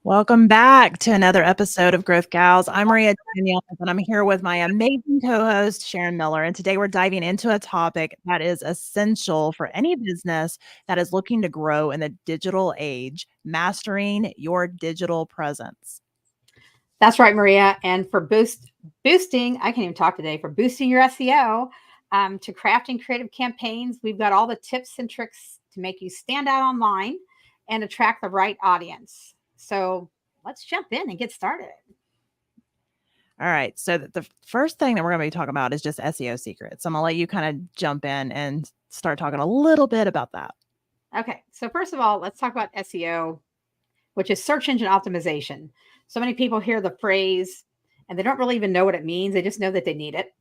Welcome back to another episode of Growth Gals. I'm Maria Danielle, and I'm here with my amazing co-host, Sharon Miller. And today we're diving into a topic that is essential for any business that is looking to grow in the digital age, mastering your digital presence. That's right, Maria. And for boosting, I can't even talk today, for boosting your SEO, to crafting creative campaigns, we've got all the tips and tricks to make you stand out online and attract the right audience. So let's jump in and get started. All right. So the first thing that we're going to be talking about is just SEO secrets. I'm going to let you kind of jump in and start talking a little bit about that. Okay. So first of all, let's talk about SEO, which is search engine optimization. So many people hear the phrase and they don't really even know what it means. They just know that they need it.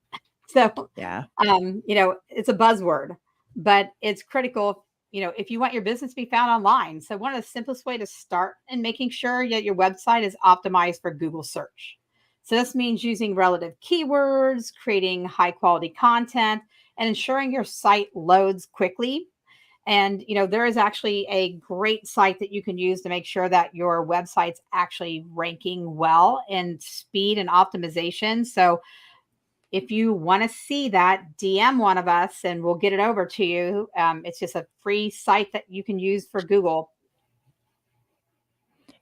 So, Yeah. it's a buzzword, but it's critical, if you want your business to be found online. So one of the simplest way to start in making sure that your website is optimized for Google search. So this means using relative keywords, creating high quality content, and ensuring your site loads quickly. And, there is actually a great site that you can use to make sure that your website's actually ranking well in speed and optimization. So if you want to see that, DM one of us and we'll get it over to you. It's just a free site that you can use for Google.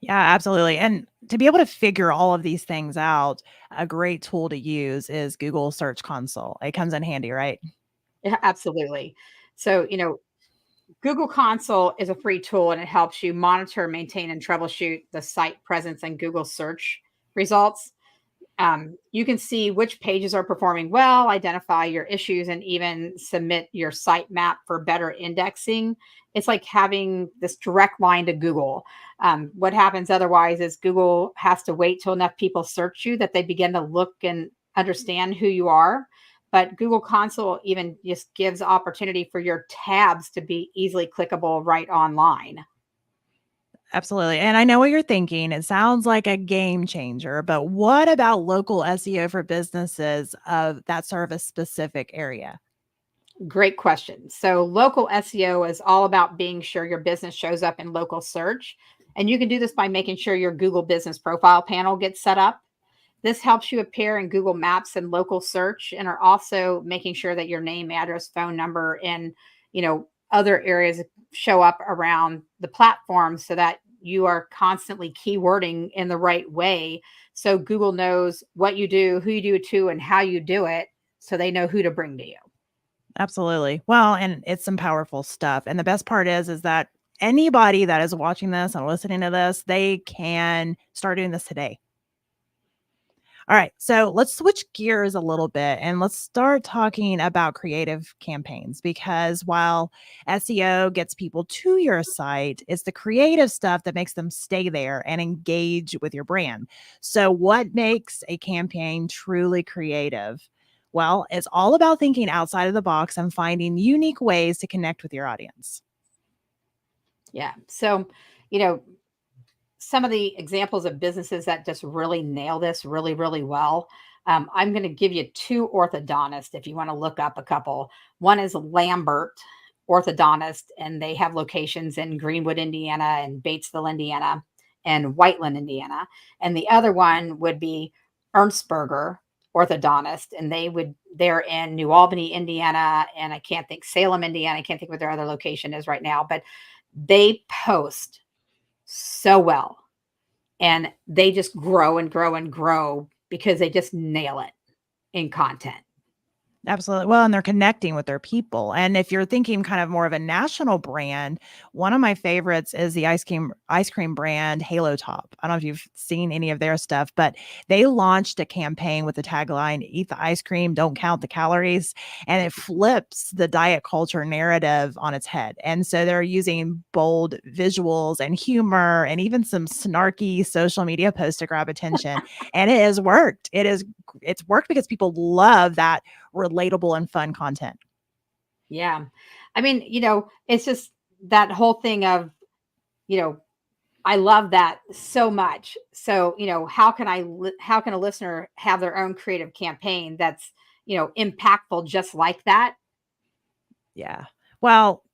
Yeah, absolutely. And to be able to figure all of these things out, a great tool to use is Google Search Console. It comes in handy, right? Yeah, absolutely. So, Google Console is a free tool and it helps you monitor, maintain, and troubleshoot the site presence and Google search results. You can see which pages are performing well, identify your issues, and even submit your site map for better indexing. It's like having this direct line to Google. What happens otherwise is Google has to wait till enough people search you that they begin to look and understand who you are. But Google Console even just gives opportunity for your tabs to be easily clickable right online. Absolutely. And I know what you're thinking. It sounds like a game changer, but what about local SEO for businesses that serve a specific area? Great question. So, local SEO is all about being sure your business shows up in local search. And you can do this by making sure your Google business profile panel gets set up. This helps you appear in Google Maps and local search, and are also making sure that your name, address, phone number, and other areas show up around the platform so that you are constantly keywording in the right way. So Google knows what you do, who you do it to, and how you do it, so they know who to bring to you. Absolutely. Well, and it's some powerful stuff. And the best part is that anybody that is watching this and listening to this, they can start doing this today. All right, so let's switch gears a little bit and let's start talking about creative campaigns because while SEO gets people to your site, it's the creative stuff that makes them stay there and engage with your brand. So, what makes a campaign truly creative? Well, it's all about thinking outside of the box and finding unique ways to connect with your audience. Yeah. So, you know, some of the examples of businesses that just really nail this really, really well. I'm going to give you two orthodontists if you want to look up a couple. One is Lambert Orthodontist, and they have locations in Greenwood, Indiana, and Batesville, Indiana, and Whiteland, Indiana. And the other one would be Ernstberger Orthodontist, and they're in New Albany, Indiana, and I can't think Salem, Indiana. I can't think what their other location is right now, but they post so well, and they just grow and grow and grow because they just nail it in content. Absolutely. Well, and they're connecting with their people. And if you're thinking kind of more of a national brand, one of my favorites is the ice cream brand Halo Top. I don't know if you've seen any of their stuff, but they launched a campaign with the tagline "Eat the ice cream, don't count the calories," and it flips the diet culture narrative on its head. And so they're using bold visuals and humor and even some snarky social media posts to grab attention. And it has worked. It's worked because people love that relatable and fun content. Yeah. I mean, it's just that whole thing of, you know, I love that so much. So, how can a listener have their own creative campaign that's impactful just like that? Yeah. Well,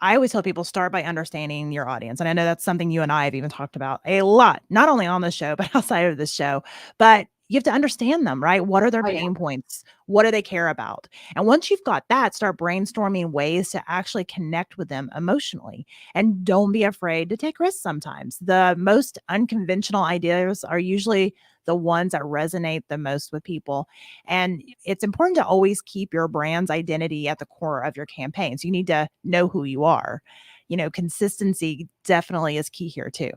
I always tell people start by understanding your audience. And I know that's something you and I have even talked about a lot, not only on the show, but outside of the show. But you have to understand them, right? What are their Oh, yeah. pain points? What do they care about? And once you've got that, start brainstorming ways to actually connect with them emotionally. And don't be afraid to take risks sometimes. The most unconventional ideas are usually the ones that resonate the most with people. And it's important to always keep your brand's identity at the core of your campaigns. You need to know who you are. Consistency definitely is key here too.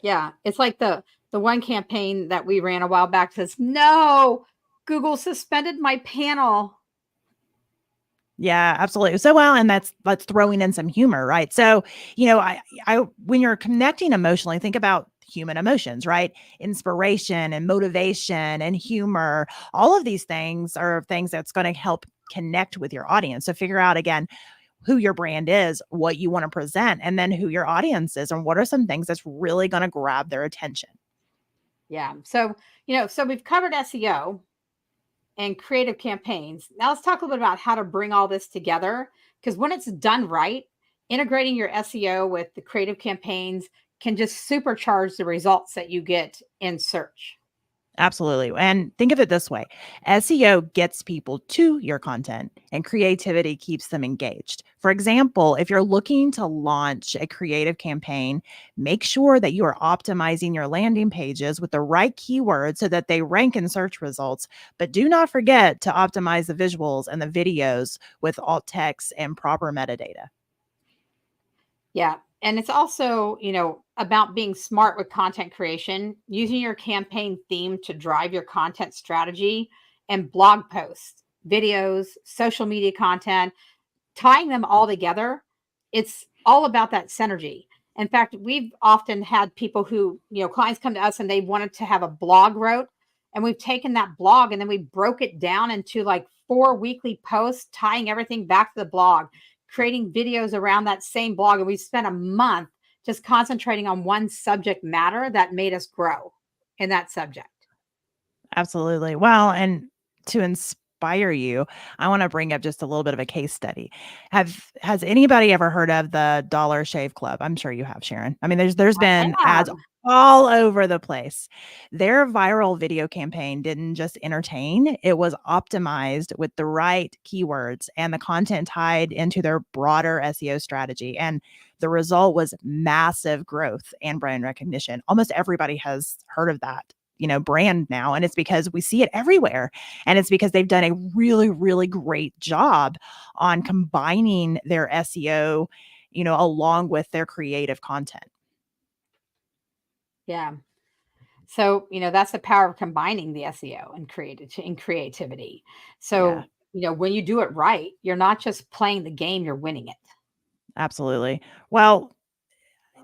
Yeah, it's like the one campaign that we ran a while back says, "No, Google suspended my panel." Yeah, absolutely. So well, and that's throwing in some humor, right? So, I when you're connecting emotionally, think about human emotions, right? Inspiration and motivation and humor. All of these things are things that's going to help connect with your audience. So figure out again who your brand is, what you want to present, and then who your audience is, and what are some things that's really going to grab their attention. Yeah. So we've covered SEO and creative campaigns. Now let's talk a little bit about how to bring all this together. Because when it's done right, integrating your SEO with the creative campaigns can just supercharge the results that you get in search. Absolutely. And think of it this way: SEO gets people to your content, and creativity keeps them engaged. For example, if you're looking to launch a creative campaign, make sure that you are optimizing your landing pages with the right keywords so that they rank in search results. But do not forget to optimize the visuals and the videos with alt text and proper metadata. Yeah. And it's also, about being smart with content creation, using your campaign theme to drive your content strategy and blog posts, videos, social media content, tying them all together. It's all about that synergy. In fact, we've often had people who, clients come to us and they wanted to have a blog wrote. And we've taken that blog and then we broke it down into like 4 weekly posts, tying everything back to the blog, creating videos around that same blog. And we spent a month just concentrating on one subject matter that made us grow in that subject. Absolutely. Well, and to inspire you, I want to bring up just a little bit of a case study. Has anybody ever heard of the Dollar Shave Club? I'm sure you have, Sharon. I mean, there's I been ads have. all over the place. Their viral video campaign didn't just entertain, it was optimized with the right keywords and the content tied into their broader SEO strategy. And the result was massive growth and brand recognition. Almost everybody has heard of that brand now. And it's because we see it everywhere. And it's because they've done a really, really great job on combining their SEO, along with their creative content. Yeah. So, that's the power of combining the SEO and creativity. Yeah, So, when you do it right, you're not just playing the game, you're winning it. absolutely. Well,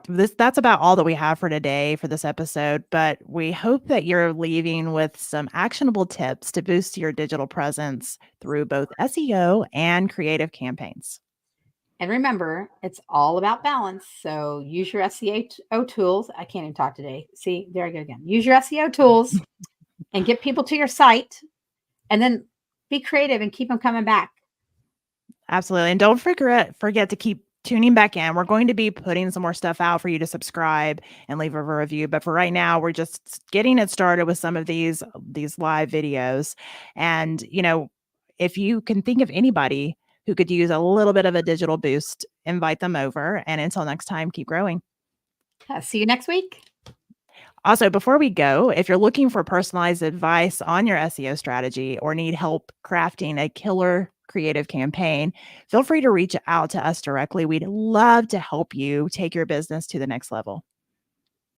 that's about all that we have for today for this episode, but we hope that you're leaving with some actionable tips to boost your digital presence through both SEO and creative campaigns. And remember, it's all about balance. So use your SEO tools. I can't even talk today. See, there I go again. Use your SEO tools and get people to your site and then be creative and keep them coming back. Absolutely. And don't forget to keep tuning back in. We're going to be putting some more stuff out for you to subscribe and leave a review. But for right now, we're just getting it started with some of these live videos. And, if you can think of anybody who could use a little bit of a digital boost, invite them over. And until next time, keep growing. See you next week. Also, before we go, if you're looking for personalized advice on your SEO strategy or need help crafting a killer creative campaign, feel free to reach out to us directly. We'd love to help you take your business to the next level.